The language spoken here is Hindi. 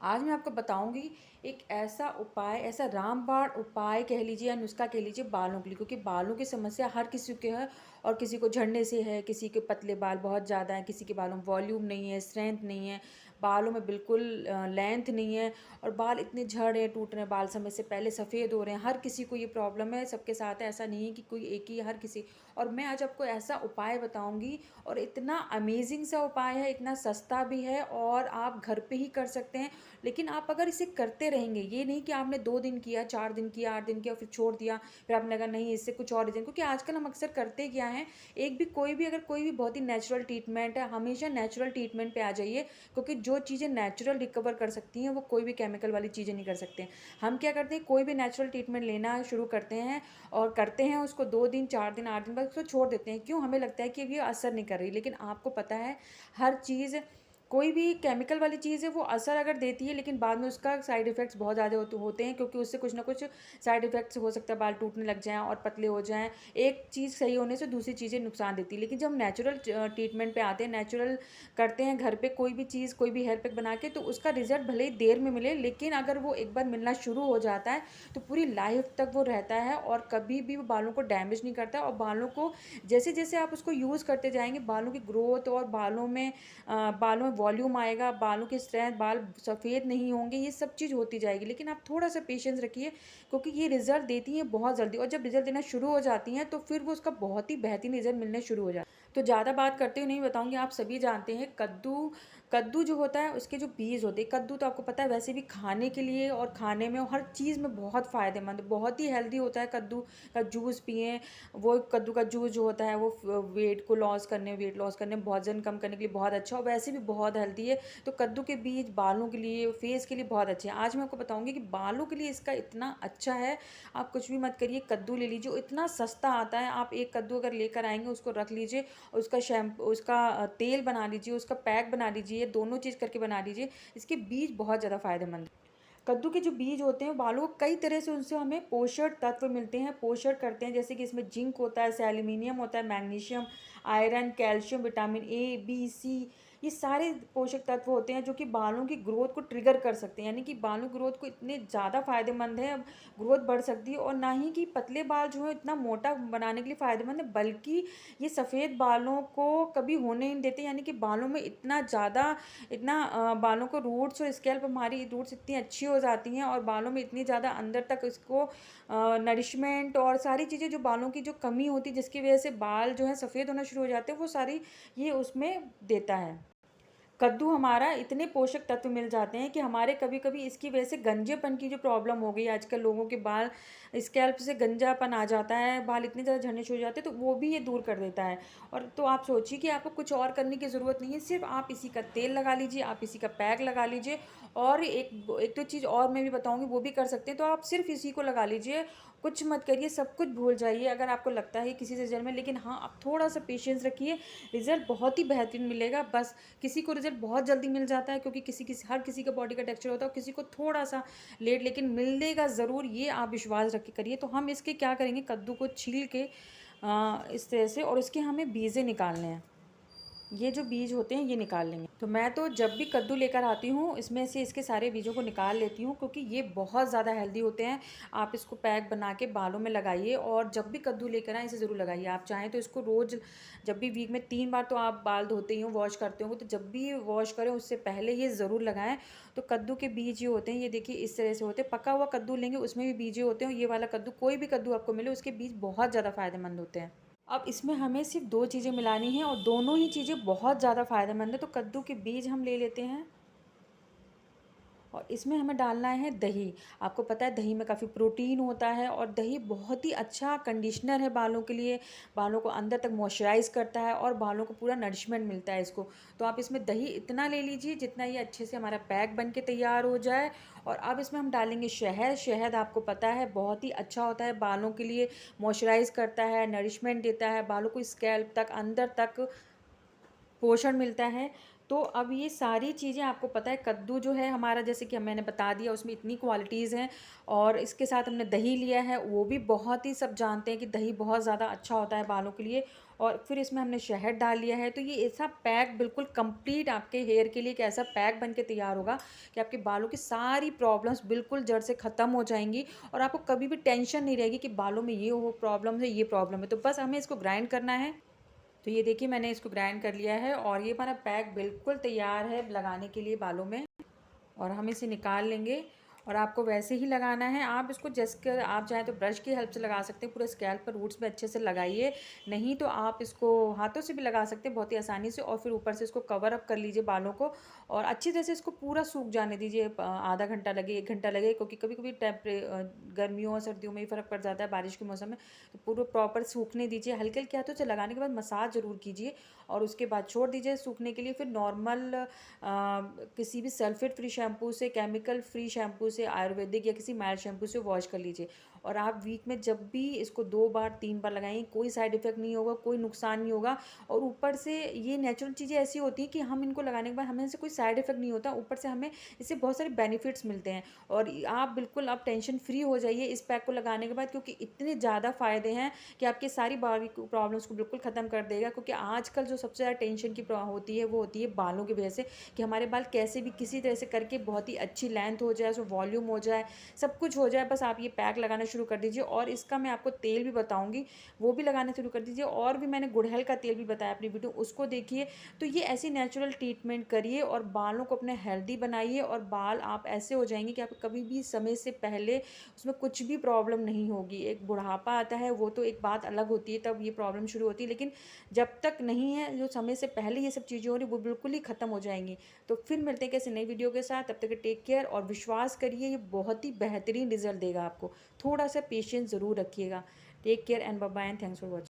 आज मैं आपको बताऊंगी एक ऐसा उपाय, ऐसा रामबाण उपाय कह लीजिए या नुस्खा कह लीजिए बालों के लिए, क्योंकि बालों की समस्या हर किसी के है और किसी को झड़ने से है, किसी के पतले बाल बहुत ज़्यादा हैं, किसी के बालों में वॉल्यूम नहीं है, स्ट्रेंथ नहीं है, बालों में बिल्कुल लेंथ नहीं है और बाल इतने झड़ रहे हैं, टूट रहे हैं, बाल समय से पहले सफ़ेद हो रहे हैं। हर किसी को ये प्रॉब्लम है, सबके साथ है, ऐसा नहीं है कि कोई एक ही, हर किसी। और मैं आज आपको ऐसा उपाय बताऊंगी और इतना अमेजिंग सा उपाय है, इतना सस्ता भी है और आप घर पे ही कर सकते हैं। लेकिन आप अगर इसे करते रहेंगे, ये नहीं कि आपने 2 दिन किया, 4 दिन किया, 8 दिन किया, फिर छोड़ दिया, फिर आपने कहा नहीं इससे कुछ और रीज़न, क्योंकि आजकल हम अक्सर करते क्या हैं, एक भी कोई भी अगर कोई भी बहुत ही नेचुरल ट्रीटमेंट है, हमेशा नेचुरल ट्रीटमेंट पे आ जाइए, क्योंकि जो चीज़ें नेचुरल रिकवर कर सकती हैं वो कोई भी केमिकल वाली चीज़ें नहीं कर सकते हैं। हम क्या करते हैं, कोई भी नेचुरल ट्रीटमेंट लेना शुरू करते हैं और करते हैं उसको 2 दिन, 4 दिन, 8 दिन बाद उसको छोड़ देते हैं। क्यों? हमें लगता है कि अब ये असर नहीं कर रही, लेकिन आपको पता है हर चीज़, कोई भी केमिकल वाली चीज़ है वो असर अगर देती है, लेकिन बाद में उसका साइड इफ़ेक्ट्स बहुत ज़्यादा होते हैं, क्योंकि उससे कुछ ना कुछ साइड इफ़ेक्ट्स हो सकता है, बाल टूटने लग जाएँ और पतले हो जाएँ। एक चीज़ सही होने से दूसरी चीज़ें नुकसान देती है। लेकिन जब हम नेचुरल ट्रीटमेंट पे आते हैं, नेचुरल करते हैं घर पे कोई भी चीज़, कोई भी हेयर पैक बना के, तो उसका रिज़ल्ट भले ही देर में मिले, लेकिन अगर वो एक बार मिलना शुरू हो जाता है तो पूरी लाइफ़ तक वो रहता है और कभी भी वो बालों को डैमेज नहीं करता। और बालों को जैसे-जैसे आप उसको यूज़ करते जाएँगे, बालों की ग्रोथ और बालों में वॉल्यूम आएगा, बालों की स्ट्रेंथ, बाल सफ़ेद नहीं होंगे, ये सब चीज़ होती जाएगी। लेकिन आप थोड़ा-सा पेशेंस रखिए, क्योंकि ये रिज़ल्ट देती हैं बहुत जल्दी और जब रिज़ल्ट देना शुरू हो जाती हैं, तो फिर वो उसका बहुत ही बेहतरीन रिज़ल्ट मिलने शुरू हो जाता है। तो ज़्यादा बात करते हुए नहीं बताऊँगी, आप सभी जानते हैं कद्दू, कद्दू जो होता है उसके जो बीज होते हैं, कद्दू तो आपको पता है वैसे भी खाने के लिए और खाने में और हर चीज़ में बहुत फ़ायदेमंद, बहुत ही हेल्दी होता है। कद्दू का जूस पिएँ, वो कद्दू का जूस जो होता है वो वेट लॉस करने में, वज़न कम करने के लिए बहुत अच्छा और वैसे भी बहुत हेल्दी है। तो कद्दू के बीज बालों के लिए, फेस के लिए बहुत अच्छे हैं। आज मैं आपको बताऊँगी कि बालों के लिए इसका इतना अच्छा है, आप कुछ भी मत करिए, कद्दू ले लीजिए, वो इतना सस्ता आता है। आप एक कद्दू अगर लेकर आएँगे, उसको रख लीजिए, उसका तेल बना लीजिए, उसका पैक बना लीजिए, दोनों चीज़ करके बना लीजिए। इसके बीज बहुत ज़्यादा फ़ायदेमंद हैं। कद्दू के जो बीज होते हैं बालों को कई तरह से उनसे हमें पोषक तत्व मिलते हैं, पोषण करते हैं, जैसे कि इसमें जिंक होता है, सेलेनियम होता है, magnesium, iron, calcium, vitamin A, B, C, ये सारे पोषक तत्व होते हैं जो कि बालों की ग्रोथ को ट्रिगर कर सकते हैं, यानी कि बालों की ग्रोथ को इतने ज़्यादा फायदेमंद है, ग्रोथ बढ़ सकती है। और ना ही कि पतले बाल जो है इतना मोटा बनाने के लिए फ़ायदेमंद है, बल्कि ये सफ़ेद बालों को कभी होने ही नहीं देते, यानी कि बालों में इतना ज़्यादा, बालों को रूट्स और स्कैल्प, हमारी रूट्स इतनी अच्छी हो जाती हैं और बालों में इतनी ज़्यादा अंदर तक इसको नरिशमेंट और सारी चीज़ें, जो बालों की जो कमी होती है जिसकी वजह से बाल जो है सफ़ेद होना शुरू हो जाते हैं, वो सारी ये उसमें देता है। कद्दू हमारा इतने पोषक तत्व मिल जाते हैं कि हमारे कभी-कभी इसकी वजह से गंजेपन की जो प्रॉब्लम हो गई है, आजकल लोगों के बाल स्कैल्प से गंजापन आ जाता है, बाल इतने ज़्यादा झड़ने शुरू हो जाते हैं, तो वो भी ये दूर कर देता है। और तो आप सोचिए कि आपको कुछ और करने की ज़रूरत नहीं है, सिर्फ़ आप इसी का तेल लगा लीजिए, आप इसी का पैक लगा लीजिए और एक तो चीज़ और मैं भी बताऊँगी, वो भी कर सकते हैं, तो आप सिर्फ़ इसी को लगा लीजिए, कुछ मत करिए, सब कुछ भूल जाइए अगर आपको लगता है किसी से रिज़ल्ट में। लेकिन हाँ, आप थोड़ा-सा पेशेंस रखिए, रिज़ल्ट बहुत ही बेहतरीन मिलेगा। बस किसी को रिज़ल्ट बहुत जल्दी मिल जाता है, क्योंकि हर किसी का बॉडी का टेक्सचर होता है और किसी को थोड़ा-सा लेट, लेकिन मिलेगा ज़रूर, ये आप विश्वास रख के करिए। तो हम इसके क्या करेंगे, कद्दू को छील के इस तरह से, और इसके हमें बीजें निकालने हैं। ये जो बीज होते हैं ये निकाल लेंगे। तो मैं तो जब भी कद्दू लेकर आती हूँ, इसमें से इसके सारे बीजों को निकाल लेती हूँ, क्योंकि ये बहुत ज़्यादा हेल्दी होते हैं। आप इसको पैक बना के बालों में लगाइए और जब भी कद्दू लेकर आएँ इसे ज़रूर लगाइए। आप चाहें तो इसको रोज़, जब भी वीक में 3 बार तो आप बाल धोते ही हो, वॉश करते होंगे, तो जब भी वॉश करें उससे पहले ये ज़रूर लगाएँ। तो कद्दू के बीज ये होते हैं, ये देखिए इस तरह से होते हैं। पका हुआ कद्दू लेंगे उसमें भी बीज होते हैं, और ये वाला कद्दू, कोई भी कद्दू आपको मिले, उसके बीज बहुत ज़्यादा फ़ायदेमंद होते हैं। अब इसमें हमें सिर्फ़ 2 चीज़ें मिलानी हैं और दोनों ही चीज़ें बहुत ज़्यादा फ़ायदेमंद है। तो कद्दू के बीज हम ले लेते हैं और इसमें हमें डालना है दही। आपको पता है दही में काफ़ी प्रोटीन होता है और दही बहुत ही अच्छा कंडीशनर है बालों के लिए, बालों को अंदर तक मॉइस्चराइज़ करता है और बालों को पूरा नरिशमेंट मिलता है इसको। तो आप इसमें दही इतना ले लीजिए जितना ये अच्छे से हमारा पैक बन के तैयार हो जाए। और अब इसमें हम डालेंगे शहद। शहद आपको पता है बहुत ही अच्छा होता है बालों के लिए, मॉइस्चराइज़ करता है, नरिशमेंट देता है, बालों को स्कैल्प तक, अंदर तक पोषण मिलता है। तो अब ये सारी चीज़ें आपको पता है, कद्दू जो है हमारा, जैसे कि मैंने बता दिया, उसमें इतनी क्वालिटीज़ हैं। और इसके साथ हमने दही लिया है, वो भी बहुत ही सब जानते हैं कि दही बहुत ज़्यादा अच्छा होता है बालों के लिए। और फिर इसमें हमने शहद डाल लिया है, तो ये ऐसा पैक बिल्कुल कंप्लीट आपके हेयर के लिए एक ऐसा पैक बन के तैयार होगा कि आपके बालों की सारी प्रॉब्लम्स बिल्कुल जड़ से ख़त्म हो जाएंगी। और आपको कभी भी टेंशन नहीं रहेगी कि बालों में ये हो प्रॉब्लम है, ये प्रॉब्लम है। तो बस हमें इसको ग्राइंड करना है। तो ये देखिए, मैंने इसको ग्राइंड कर लिया है और ये हमारा पैक बिल्कुल तैयार है लगाने के लिए बालों में। और हम इसे निकाल लेंगे। और आपको वैसे ही लगाना है। आप इसको जस्ट कर, आप चाहें तो ब्रश की हेल्प से लगा सकते हैं, पूरे स्कैल्प पर रूट्स में अच्छे से लगाइए। नहीं तो आप इसको हाथों से भी लगा सकते हैं बहुत ही आसानी से। और फिर ऊपर से इसको कवर अप कर लीजिए बालों को, और अच्छी तरह से इसको पूरा सूख जाने दीजिए। आधा घंटा लगे, 1 घंटा लगे, क्योंकि कभी कभी गर्मियों और सर्दियों में ही फ़र्क पड़ जाता है, बारिश के मौसम में। तो पूरा प्रॉपर सूखने दीजिए। हल्के हल्के हाथों से लगाने के बाद मसाज ज़रूर कीजिए, और उसके बाद छोड़ दीजिए सूखने के लिए। फिर नॉर्मल किसी भी सल्फेट फ्री शैम्पू से, केमिकल फ्री शैम्पू से, आयुर्वेदिक या किसी माइल्ड शैम्पू से वॉश कर लीजिए। और आप वीक में जब भी इसको 2 बार 3 बार लगाएं, कोई साइड इफ़ेक्ट नहीं होगा, कोई नुकसान नहीं होगा। और ऊपर से ये नेचुरल चीज़ें ऐसी होती हैं कि हम इनको लगाने के बाद हमें इससे कोई साइड इफ़ेक्ट नहीं होता, ऊपर से हमें इससे बहुत सारे बेनिफिट्स मिलते हैं। और आप बिल्कुल आप टेंशन फ्री हो जाइए इस पैक को लगाने के बाद, क्योंकि इतने ज़्यादा फ़ायदे हैं कि आपकी सारी बाल की प्रॉब्लम्स को बिल्कुल ख़त्म कर देगा। क्योंकि आजकल जो सबसे ज़्यादा टेंशन की होती है, वो होती है बालों की वजह से, कि हमारे बाल कैसे भी किसी तरह से करके बहुत ही अच्छी लेंथ हो जाए, उसमें वॉल्यूम हो जाए, सब कुछ हो जाए। बस आप ये पैक लगाना शुरू कर दीजिए। और इसका मैं आपको तेल भी बताऊंगी, वो भी लगाना शुरू कर दीजिए। और भी मैंने गुड़हल का तेल भी बताया अपनी वीडियो, उसको देखिए। तो ये ऐसी नेचुरल ट्रीटमेंट करिए और बालों को अपने हेल्दी बनाइए, और बाल आप ऐसे हो जाएंगे कि आप कभी भी समय से पहले उसमें कुछ भी प्रॉब्लम नहीं होगी। एक बुढ़ापा आता है, वो तो एक बात अलग होती है, तब ये प्रॉब्लम शुरू होती है। लेकिन जब तक नहीं है, जो समय से पहले ये सब चीज़ें हो रही, वो बिल्कुल ही ख़त्म हो जाएंगी। तो फिर मिलते हैं कैसे नई वीडियो के साथ। तब तक टेक केयर, और विश्वास करिए ये बहुत ही बेहतरीन रिजल्ट देगा आपको। थोड़ा सा पेशेंस ज़रूर रखिएगा। Take care and bye bye, and thanks for watching.